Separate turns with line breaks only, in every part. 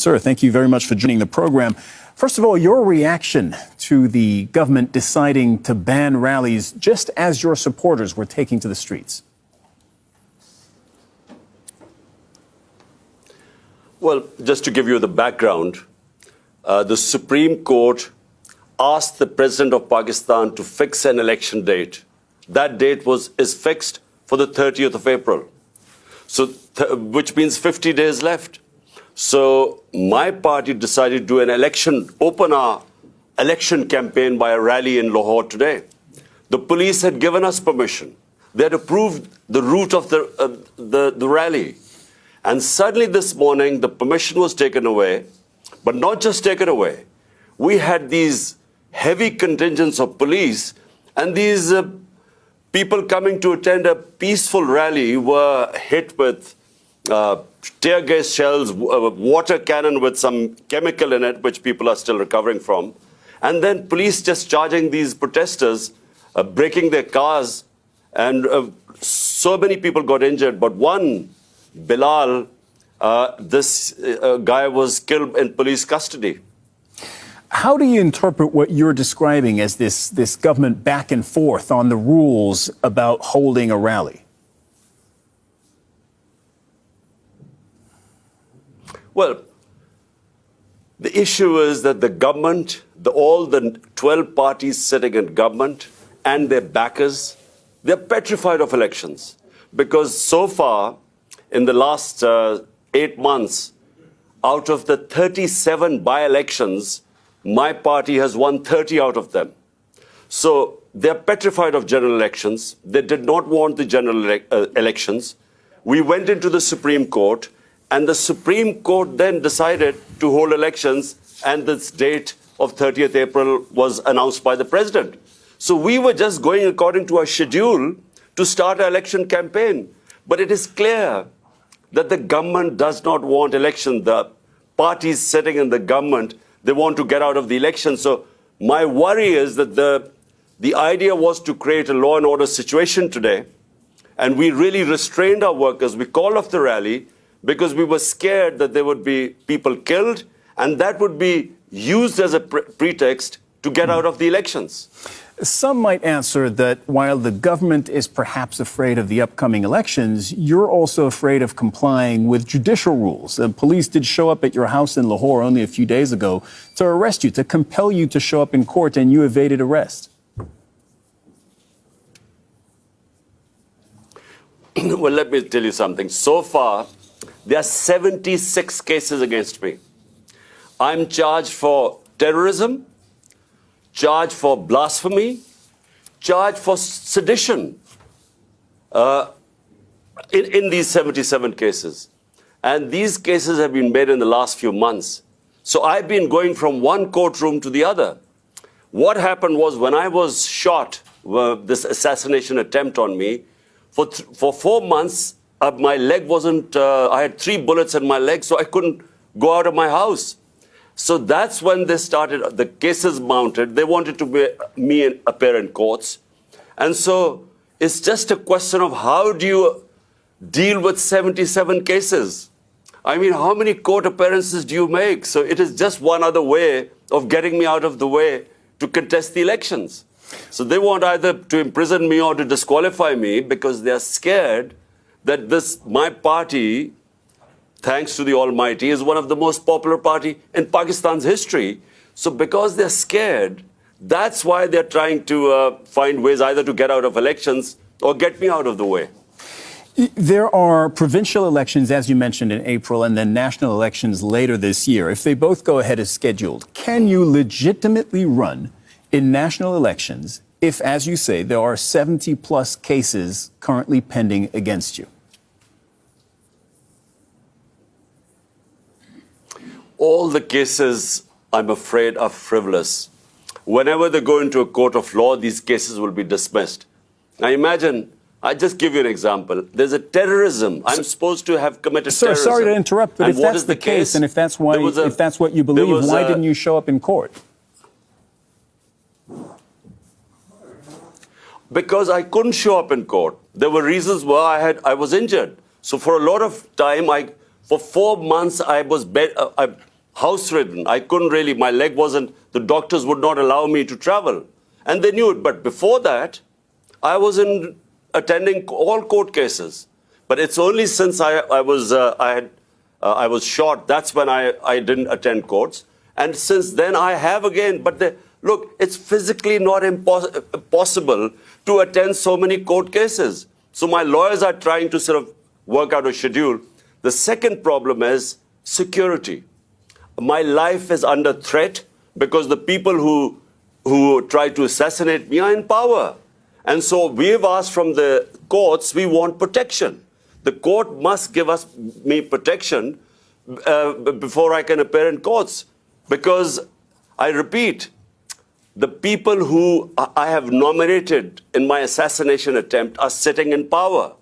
Sir, thank you very much for joining the program. First of all, your reaction to the government deciding to ban rallies just as your supporters were taking to the streets.
Well, just to give you the background, the Supreme Court asked the President of Pakistan to fix an election date. That date is fixed for the 30th of April, so which means 50 days left. So my party decided to do an open our election campaign by a rally in Lahore today. The police had given us permission. They had approved the route of the rally. And suddenly this morning, the permission was taken away, but not just taken away. We had these heavy contingents of police, and these people coming to attend a peaceful rally were hit with tear gas shells, water cannon with some chemical in it, which people are still recovering from. And then police just charging these protesters, breaking their cars, and so many people got injured. But one, Bilal, this guy was killed in police custody.
How do you interpret what you're describing as this government back and forth on the rules about holding a rally?
Well, the issue is that the government, all the 12 parties sitting in government and their backers, they're petrified of elections. Because so far, in the last 8 months, out of the 37 by-elections, my party has won 30 out of them. So they're petrified of general elections. They did not want the general elections. We went into the Supreme Court, and the Supreme Court then decided to hold elections, and this date of 30th April was announced by the president. So we were just going according to our schedule to start our election campaign. But it is clear that the government does not want election. The parties sitting in the government, they want to get out of the election. So my worry is that the idea was to create a law and order situation today, and we really restrained our workers. We called off the rally because we were scared that there would be people killed, and that would be used as a pretext to get out of the elections.
Some might answer that while the government is perhaps afraid of the upcoming elections, you're also afraid of complying with judicial rules. The police did show up at your house in Lahore only a few days ago to arrest you, to compel you to show up in court, and you evaded arrest.
Well, let me tell you something. So far, there are 76 cases against me. I'm charged for terrorism, charged for blasphemy, charged for sedition in these 77 cases. And these cases have been made in the last few months. So I've been going from one courtroom to the other. What happened was when I was shot, this assassination attempt on me, for 4 months, my leg wasn't, I had 3 bullets in my leg, so I couldn't go out of my house. So that's when they started, the cases mounted. They wanted to me appear in courts. And so it's just a question of how do you deal with 77 cases? I mean, how many court appearances do you make? So it is just one other way of getting me out of the way to contest the elections. So they want either to imprison me or to disqualify me because they are scared that my party, thanks to the Almighty, is one of the most popular party in Pakistan's history. So because they're scared, that's why they're trying to find ways either to get out of elections or get me out of the way.
There are provincial elections, as you mentioned, in April, and then national elections later this year. If they both go ahead as scheduled, can you legitimately run in national elections if, as you say, there are 70-plus cases currently pending against you?
All the cases, I'm afraid, are frivolous. Whenever they go into a court of law, these cases will be dismissed. Now imagine, I just give you an example. There's a terrorism. I'm supposed to have committed terrorism.
Sir, sorry to interrupt, but if that's the case, and if that's why, if that's what you believe, why didn't you show up in court?
Because I couldn't show up in court. There were reasons why I was injured. So for a lot of time, for 4 months, house-ridden. I couldn't really, my leg wasn't, the doctors would not allow me to travel. And they knew it. But before that, I was attending all court cases. But it's only since I was shot, that's when I didn't attend courts. And since then, I have again. But look, it's physically not possible to attend so many court cases. So my lawyers are trying to sort of work out a schedule. The second problem is security. My life is under threat because the people who try to assassinate me are in power. And so we've asked from the courts, we want protection. The court must give me protection before I can appear in courts. Because, I repeat, the people who I have nominated in my assassination attempt are sitting in power.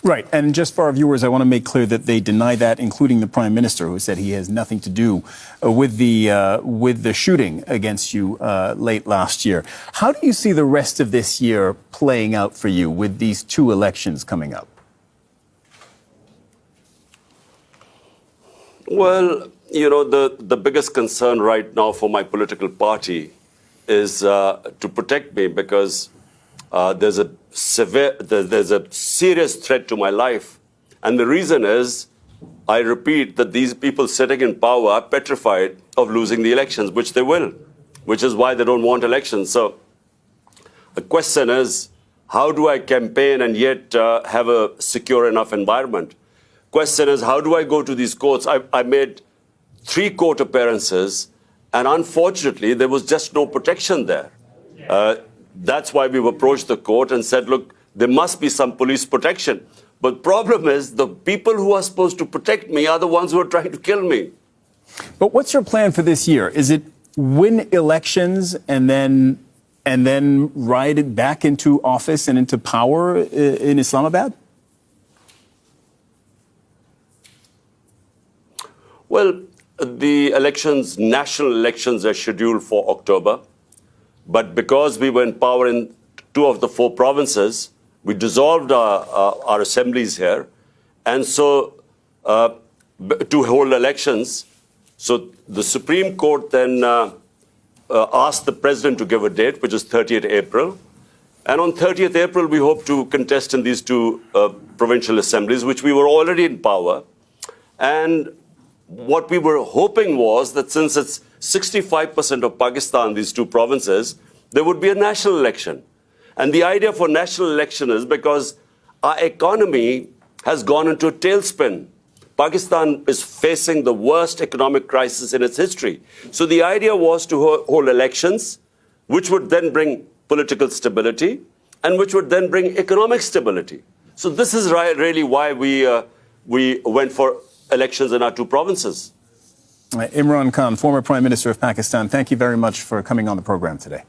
Right. And just for our viewers, I want to make clear that they deny that, including the Prime Minister, who said he has nothing to do with the shooting against you late last year. How do you see the rest of this year playing out for you with these two elections coming up?
Well, you know, the biggest concern right now for my political party is to protect me, because there's a serious threat to my life. And the reason is, I repeat, that these people sitting in power are petrified of losing the elections, which they will, which is why they don't want elections. So the question is, how do I campaign and yet have a secure enough environment? Question is, how do I go to these courts? I made 3 court appearances, and unfortunately, there was just no protection there. That's why we've approached the court and said, look, there must be some police protection. But the problem is, the people who are supposed to protect me are the ones who are trying to kill me.
But what's your plan for this year? Is it win elections and then ride it back into office and into power in Islamabad?
Well, the elections, national elections, are scheduled for October. But because we were in power in 2 of the 4 provinces, we dissolved our assemblies here. And so to hold elections, so the Supreme Court then asked the president to give a date, which is 30th April. And on 30th April, we hope to contest in these 2 provincial assemblies, which we were already in power. And what we were hoping was that since it's 65% of Pakistan, these 2 provinces, there would be a national election. And the idea for national election is because our economy has gone into a tailspin. Pakistan is facing the worst economic crisis in its history. So the idea was to hold elections, which would then bring political stability and which would then bring economic stability. So this is really why we went for elections in our 2 provinces.
Imran Khan, former Prime Minister of Pakistan, thank you very much for coming on the program today.